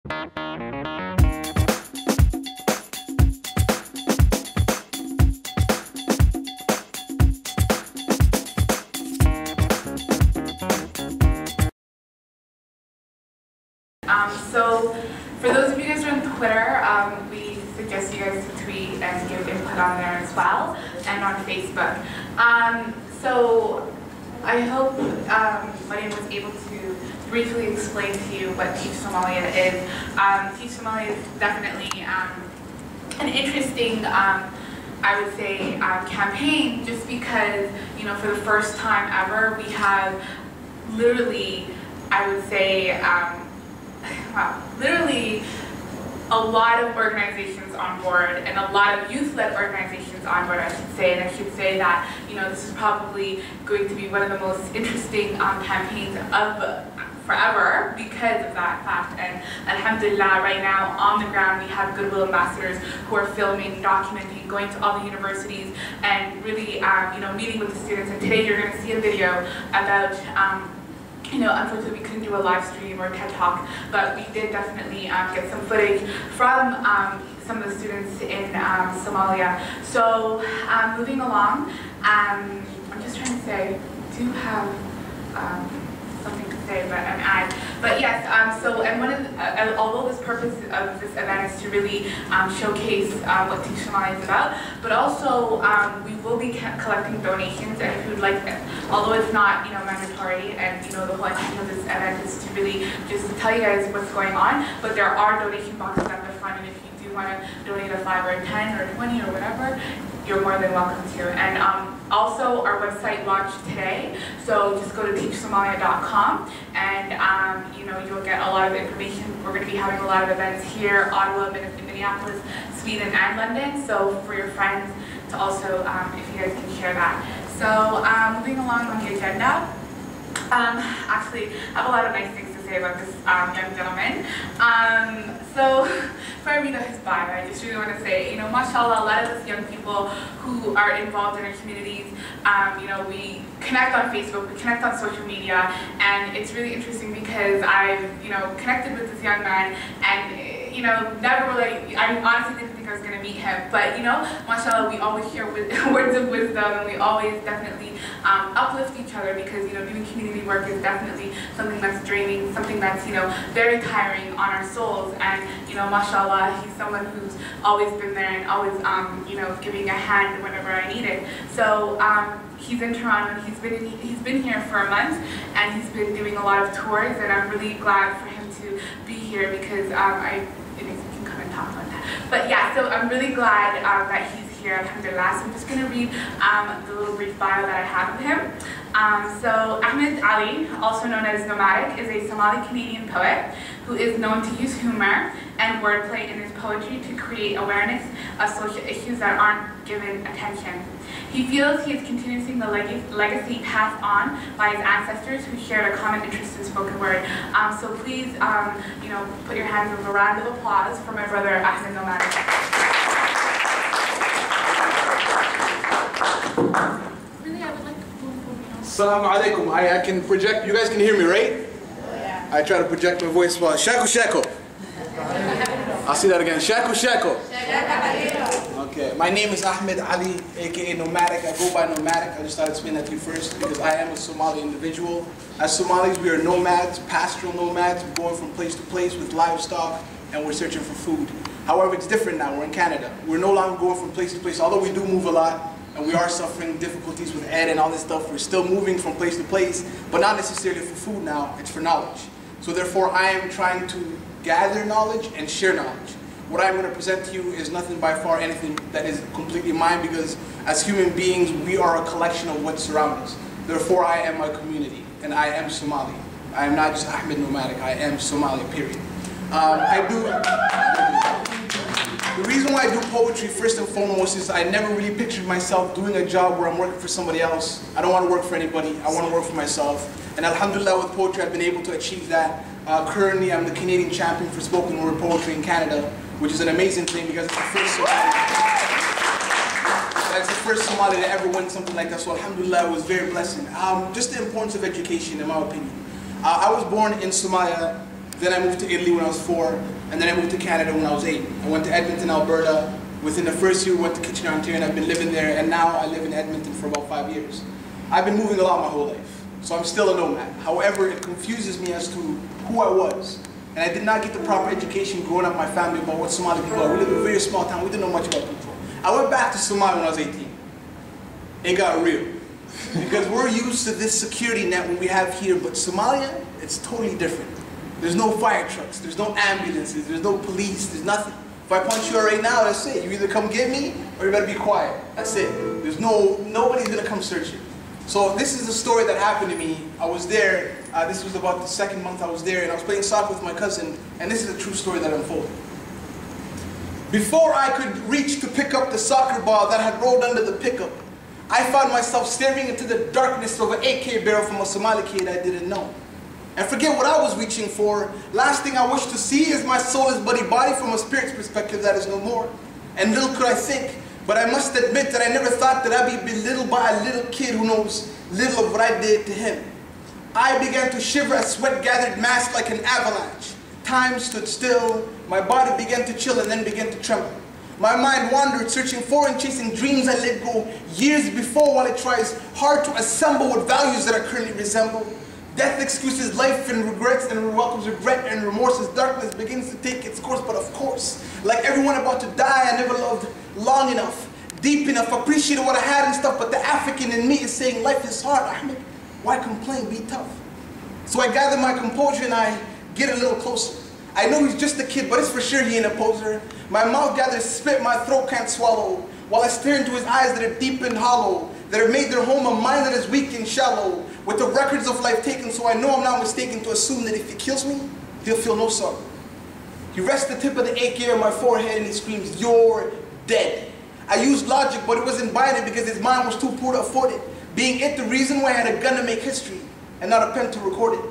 So for those of you guys who are on Twitter, we suggest you guys to tweet and give input on there as well, and on Facebook. So I hope Mariam was able to briefly explain to you what Teach Somalia is. Teach Somalia is definitely an interesting, I would say, campaign, just because, you know, for the first time ever, we have literally, I would say, literally a lot of organizations on board, and a lot of youth-led organizations on board, I should say. And I should say that, you know, this is probably going to be one of the most interesting campaigns of forever because of that fact. And alhamdulillah, right now on the ground we have goodwill ambassadors who are filming, documenting, going to all the universities, and really, you know, meeting with the students. And today you're going to see a video about you know, unfortunately we couldn't do a live stream or TED Talk, but we did definitely get some footage from some of the students in Somalia. So moving along, I'm just trying to say, I do have something to say, but yes, so, and one of the, although this purpose of this event is to really showcase what Teach Somalia is about, but also we will be collecting donations, and if you would like, although it's not, you know, mandatory, and, you know, the whole intention of this event is to really just tell you guys what's going on, but there are donation boxes at the front, and if you do want to donate a 5 or a 10 or 20 or whatever, you're more than welcome to. And also our website launched today, so just go to teachsomalia.com, and you know, you'll get a lot of information. We're going to be having a lot of events here, Ottawa, Minneapolis, Sweden, and London, so for your friends to also, if you guys can share that. So moving along on the agenda, actually I have a lot of nice things to say about this young gentleman. So before I read out his bio, I just really want to say, you know, mashallah, a lot of us young people who are involved in our communities, you know, we connect on Facebook, we connect on social media, and it's really interesting because I've, you know, connected with this young man, and, you know, never really, I honestly didn't think I was going to meet him, but, you know, mashallah, we always hear words of wisdom, and we always definitely uplift each other, because, you know, doing community work is definitely something that's draining, something that's, you know, very tiring on our souls. And, you know, mashallah, he's someone who's always been there and always, you know, giving a hand whenever I need it. So he's in Toronto, and he's been here for a month, and he's been doing a lot of tours, and I'm really glad for him to be here, because you can come and talk about that. But yeah, so I'm really glad that he's here, alhamdulillah. So I'm just going to read the little brief bio that I have of him. So Ahmed Ali, also known as Nomadic, is a Somali-Canadian poet who is known to use humor and wordplay in his poetry to create awareness of social issues that aren't given attention. He feels he is continuing the legacy passed on by his ancestors who shared a common interest in spoken word. So please, you know, put your hands in a round of applause for my brother Ahmed Nomadic. Really, I would like to move. Assalamu alaikum. I can project. You guys can hear me, right? Yeah. I try to project my voice well. Shako shako. I'll see that again. Shako shako. Okay. My name is Ahmed Ali, aka Nomadic. I go by Nomadic. I just thought I'd explain that to you first because I am a Somali individual. As Somalis, we are nomads, pastoral nomads. We're going from place to place with livestock, and we're searching for food. However, it's different now. We're in Canada. We're no longer going from place to place, although we do move a lot. And we are suffering difficulties with ed and all this stuff. We're still moving from place to place, but not necessarily for food now, it's for knowledge. So therefore, I am trying to gather knowledge and share knowledge. What I'm going to present to you is nothing by far anything that is completely mine, because as human beings, we are a collection of what surrounds us. Therefore, I am a community, and I am Somali. I am not just Ahmed Nomadic, I am Somali, period. The reason why I do poetry, first and foremost, is I never really pictured myself doing a job where I'm working for somebody else. I don't want to work for anybody. I want to work for myself. And alhamdulillah, with poetry, I've been able to achieve that. Currently, I'm the Canadian champion for spoken word poetry in Canada, which is an amazing thing because it's the first Somali. That's the first Somali to ever win something like that. So alhamdulillah, it was very blessing. Just the importance of education, in my opinion. I was born in Somalia, Then I moved to Italy when I was 4, and then I moved to Canada when I was 8. I went to Edmonton, Alberta. Within the first year, we went to Kitchener, Ontario, and I've been living there, and now I live in Edmonton for about 5 years. I've been moving a lot my whole life, so I'm still a nomad. However, it confuses me as to who I was. And I did not get the proper education growing up in my family about what Somali people are. We live in a very small town, we didn't know much about people. I went back to Somalia when I was 18. It got real. Because we're used to this security net when we have here, but Somalia, it's totally different. There's no fire trucks, there's no ambulances, there's no police, there's nothing. If I punch you out right now, that's it. You either come get me, or you better be quiet. That's it. There's nobody's gonna come search you. So this is a story that happened to me. I was there, this was about the 2nd month I was there, and I was playing soccer with my cousin, and this is a true story that unfolded. Before I could reach to pick up the soccer ball that had rolled under the pickup, I found myself staring into the darkness of an AK barrel from a Somali kid I didn't know. And forget what I was reaching for. Last thing I wish to see is my soulless bloody body from a spirit's perspective that is no more. And little could I think, but I must admit that I never thought that I'd be belittled by a little kid who knows little of what I did to him. I began to shiver as sweat gathered mass like an avalanche. Time stood still, my body began to chill and then began to tremble. My mind wandered, searching for and chasing dreams I let go years before while it tries hard to assemble with values that I currently resemble. Death excuses life and regrets and welcomes regret and remorse as darkness begins to take its course. But of course, like everyone about to die, I never loved long enough, deep enough, appreciated what I had and stuff, but the African in me is saying life is hard, Ahmed. Why complain? Be tough. So I gather my composure and I get a little closer. I know he's just a kid, but it's for sure he ain't a poser. My mouth gathers spit my throat can't swallow, while I stare into his eyes that are deep and hollow, that have made their home a mind that is weak and shallow, with the records of life taken, so I know I'm not mistaken to assume that if he kills me, he'll feel no sorrow. He rests the tip of the AK on my forehead and he screams, "You're dead." I used logic, but it wasn't buying it because his mind was too poor to afford it. Being it the reason why I had a gun to make history, and not a pen to record it.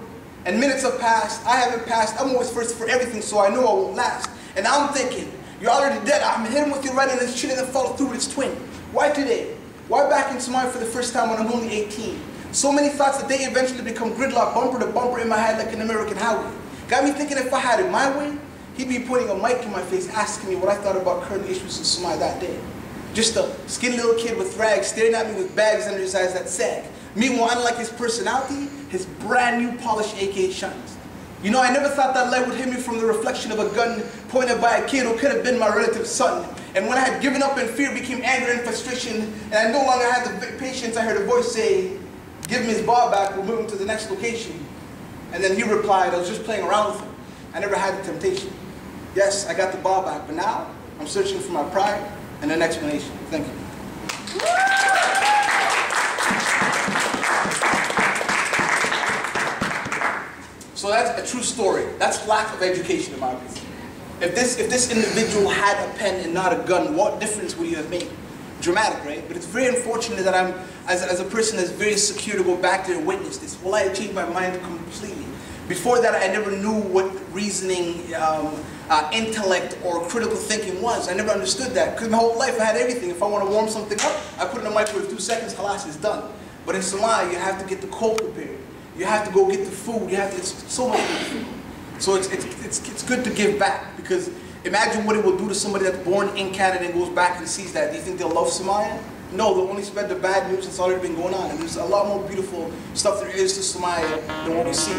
And minutes have passed, I haven't passed, I'm always first for everything, so I know I won't last. And I'm thinking, you're already dead, I'm hitting with your right and this shit and then follow through with its twin. Why today? Why back in Somalia for the first time when I'm only 18? So many thoughts that they eventually become gridlock, bumper to bumper in my head like an American highway. Got me thinking if I had it my way, he'd be putting a mic in my face asking me what I thought about current issues in Somalia that day. Just a skinny little kid with rags staring at me with bags under his eyes that sag. Meanwhile, unlike his personality, his brand new polished AK shines. You know, I never thought that light would hit me from the reflection of a gun pointed by a kid who could have been my relative's son. And when I had given up and fear became anger and frustration, and I no longer had the patience, I heard a voice say, "Give him his ball back, we'll move him to the next location." And then he replied, "I was just playing around with him. I never had the temptation. Yes, I got the ball back, but now I'm searching for my pride and an explanation." Thank you. So that's a true story. That's lack of education in my opinion. If this individual had a pen and not a gun, what difference would he have made? Dramatic, right? But it's very unfortunate that I'm, as a person that's very secure, to go back there and witness this. Well, I changed my mind completely. Before that, I never knew what reasoning, intellect, or critical thinking was. I never understood that, because my whole life I had everything. If I want to warm something up, I put it in the microwave 2 seconds, halas, it's done. But in Somalia, you have to get the cold prepared. You have to go get the food. You have to, it's so much food. So it's good to give back, because imagine what it will do to somebody that's born in Canada and goes back and sees that. Do you think they'll love Somalia? No, they'll only spread the bad news that's already been going on. And there's a lot more beautiful stuff there is to Somalia than what we see.